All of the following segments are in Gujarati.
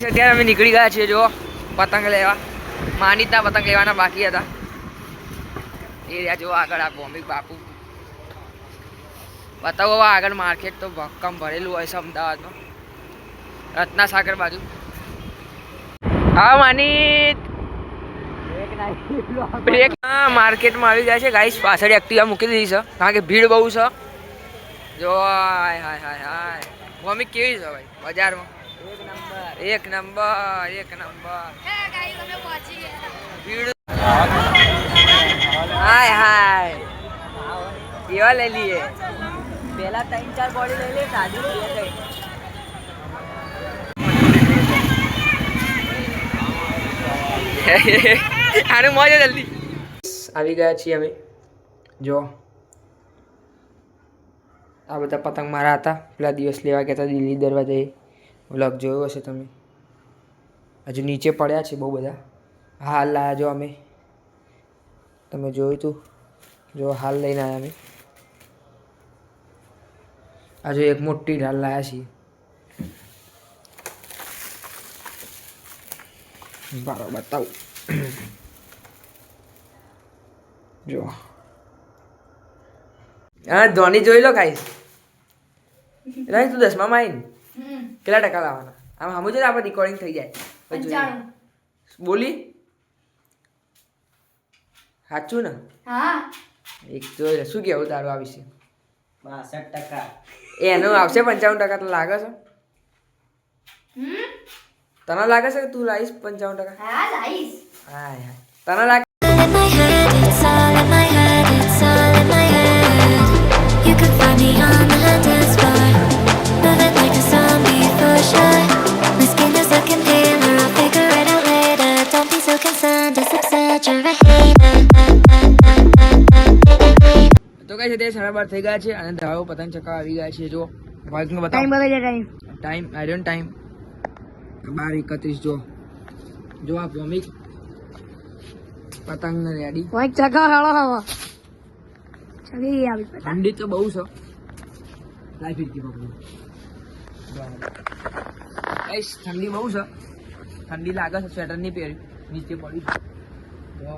અત્યારે અમે નીકળી ગયા છીએ જો પતંગ લેવા. માનીતા પતંગ લેવાના બાકી હતા. એ રહ્યા જો આગળ આ ભૌમિક બાપુ બતાવો. આગળ માર્કેટ તો ભક્કમ ભરેલું હોય છે અમદાવાદમાં, રત્નાસાગર બાજુ. હા માનીત બ્રેક માર્કેટમાં આવી ગયા છે ગાઈસ. પાછળ એક્ટિવા મૂકી દીધી છે કારણ કે ભીડ બહુ છે. જો હાય હાય હાય હાય ભૌમિક કેવી છે ભાઈ બજારમાં? એક નંબર ભીડ. હાય હાય કેવા લઈ લઈએ? પેલા 3-4 બોડી લઈ લે સાદી કઈ આનું મોજ જલ્દી. આવી ગયા છીએ અમે. જો આ બધા પતંગ મારા હતા. પેલા દિવસ લેવા ગયા હતા દિલ્હી દરવાજે. વ્લોગ જોયો હશે તમે. હજુ નીચે પડ્યા છે બહુ બધા. હાલ લાયા જો અમે. તમે જોયું તું જો હાલ લઈને આવ્યા અમે. હજુ એક મોટી ઢાલ લાયા છીએ. બરાબર બતાવું જો. હા ધોની જોઈ લો ખાઈશ. રાઈ તું 10માં આવીને કેટલા ટકા લાવવાના? આમ સમજો ને આપણે રેકોર્ડિંગ થઈ જાય. બોલી સાચું ને? હા. એક જોઈ શું કેવું તારું આ વિશે? 62%. એનું આવશે 55% તો લાગે છે. તને લાગે છે કે તું લાવીશ 55%? હા લાઈશ. હા તને લાગે? તો કઈ છે તે 12:30 થઈ ગયા છે અને ધારો પતંગ ચકાવવા આવી ગયા છે. જો વાઇકનો બતાવો ટાઈમ. I don't time 12:31. જો આ ભૌમિક પતંગ ને રેડી. વાઈક ચકા હાલો હાલો ચલી આવી. ઠંડી તો બહુ છે. લાઈ ફિરકી પકડો. ગાઈસ ઠંડી બહુ છે. ઠંડી લાગે છે. સ્વેટર નહીં પહેર્યું નીચે પડી. જો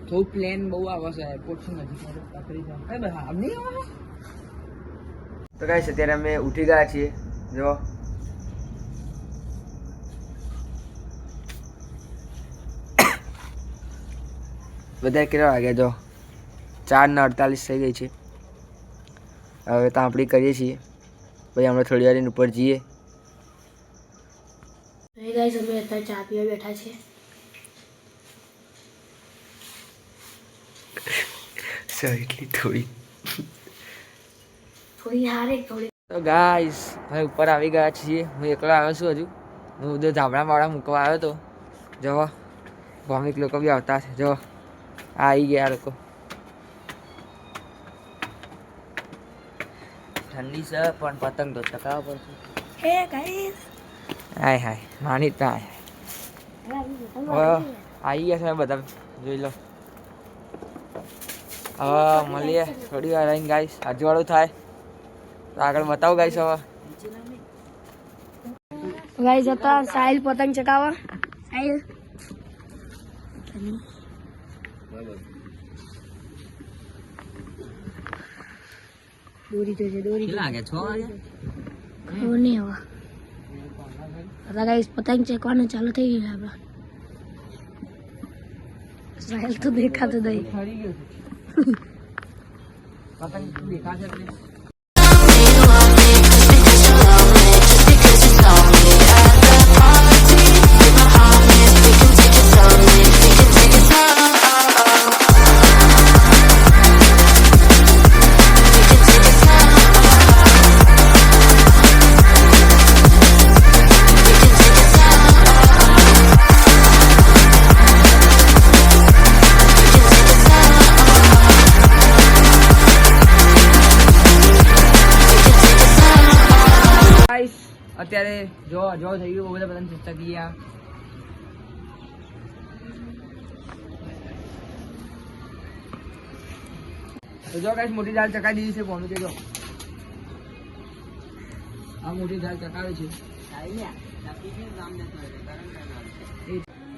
થોડું પ્લેન બહુ આવે છે. એરપોર્ટ છે નજીક પકડી જાય. તો ગાઈસ અત્યારે અમે ઉઠી ગયા છીએ. જો બધા કેટલા વાગ્યા? જો 4:48 થઈ ગઈ છે. હવે તાંપડી કરીએ છીએ. પછી હમણાં થોડી વાર ઉપર જઈએ. ગાઈસ અમે અત્યારે ચા પીવા બેઠા છીએ. એટલી થોડી હારે થોડી. તો ગાઈસ હવે ઉપર આવી ગયા છીએ. હું એકલો આવ્યો છું. હજુ હું ઉધર ધાબળાવાળા મૂકવા આવ્યો હતો. જો ભૌમિક લોકો બી આવતા છે. જો આવી ગયા લોકો. ઠંડી છે પણ પતંગ તો ચકાવવા પડશે. હે ગાઈસ હાય હાય માનીતા આવી ગયા છે બધા. જોઈ લો. હવે મળીએ થોડી વાર રહીને ગાઈસ. અજવાળું થાય તો આગળ બતાવો ગાઈસ. હવે ગાઈસ હતા સાહિલ પતંગ ચકાવવા. સાહિલ દોરી જોજે. દોરી લાગે 6 વાગે ખબર નહીં હવે. હતા ગાઈસ પતંગ ચકવાનું ચાલુ થઈ ગયું આપડે. સાહિલ તો દેખાતો નહીં. ખરી ગયો પતંગ દેખાશે એટલે અત્યારે જો થઈ ગયું. બધા પતંગ ચકાવી ગયા. તો જો ગાઈસ મોટી દાલ ચકાવી દીધી છે. ભૌમિકે જો આ મોટી દાલ ચકાવે છે.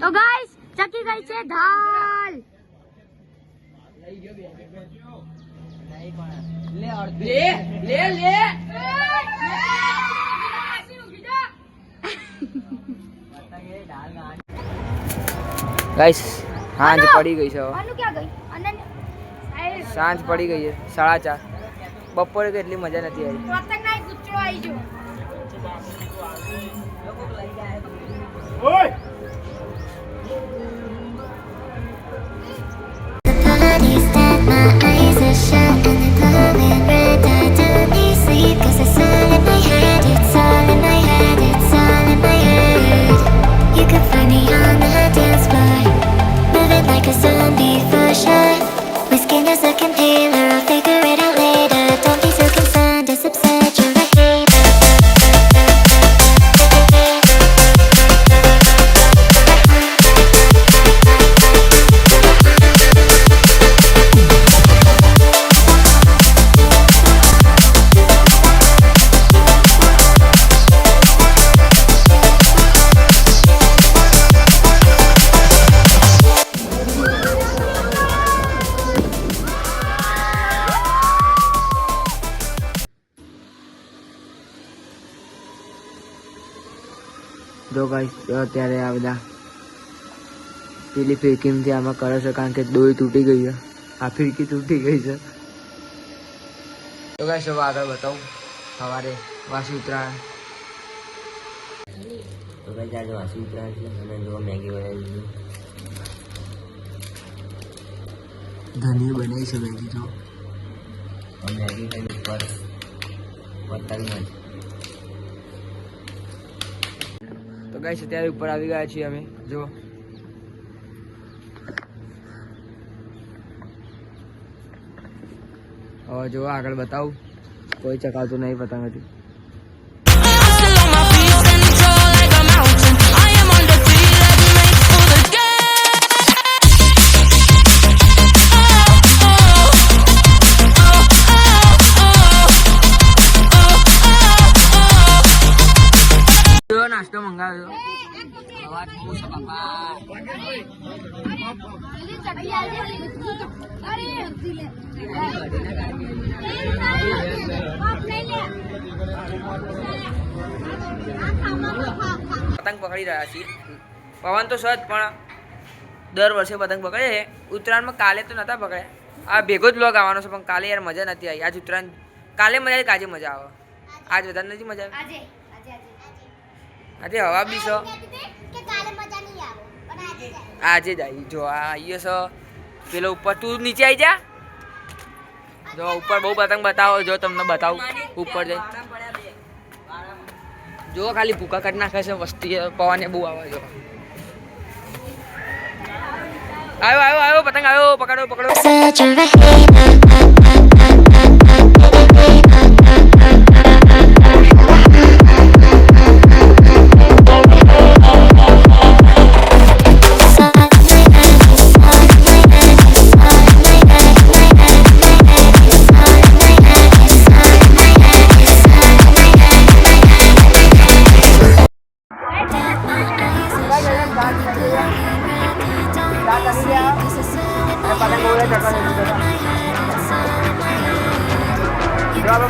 તો ગાઈસ ચકી ગઈ છે ધાલ. ગાઈસ સાંજ પડી ગઈ છે હવે. અનુ ક્યાં ગઈ? સાંજ પડી ગઈ છે 4:30. બપોરે કેટલી મજા નથી આવી. પતંગ ના કૂતરો આવી ગયો. જો ગાઈસ અત્યારે આ બધા પેલી ફિરકીમાંથી આમાં કરે છે કારણ કે દોરી તૂટી ગઈ છે. આ ફિરકી તૂટી ગઈ છે. તો ગાઈસ હવે આગળ બતાવું. સવારે વાસી ઉત્તરાયણ. તો ભાઈ આજે વાસી ઉતરાય છે અને જો મેગી બનાવી દીધું. ધની બનાવી છે મેગી. જો મેગી ખાઈ ઉપર પતંગ જ. તો ગાઈસ અત્યારે ઉપર આવી ગયા છીએ અમે. જો હવે જો આગળ બતાવું. કોઈ ચકાવતું નહીં પતંગ હતી. નાસ્તો મંગાવ્યો. અવાજ બહુ છે બાપા. પતંગ પકડી રહ્યા છીએ. પવન તો સજ પણ દર વર્ષે પતંગ પકડે છે. ઉત્તરાયણમાં કાલે તો નતા પકડ્યા. આ ભેગો જ બ્લોગ આવવાનો છે પણ કાલે યાર મજા નથી આવી. આજ ઉત્તરાયણ કાલે મજા આવી, આજે મજા આવે. આજ વધારે નથી મજા આવી. આજે હવા બી છે. આજે જ આવી. જો આ આવીએ છે પેલો ઉપર. તું નીચે આવી જા. જો ઉપર બહુ પતંગ બતાવો. જો તમને બતાવું ઉપર જઈ. જો ખાલી ભૂકા કાઢી નાખે છે વસ્તી. પવન બહુ આવે. જો આવ્યો આવ્યો આવ્યો પતંગ આવ્યો. પકડો પકડો.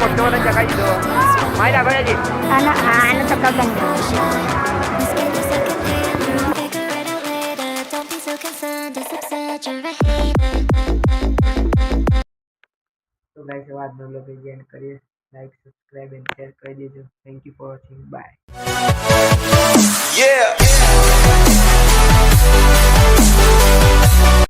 મોટો બધા ચકાઈ દીધો. મારી આગળ જ આનો ચકાવ તો ગાઈસ આજનો વ્લોગ એન્ડ કરીએ. લાઈક સબસ્ક્રાઇબ એન્ડ શેર કરી દેજો. Thank you for watching. By.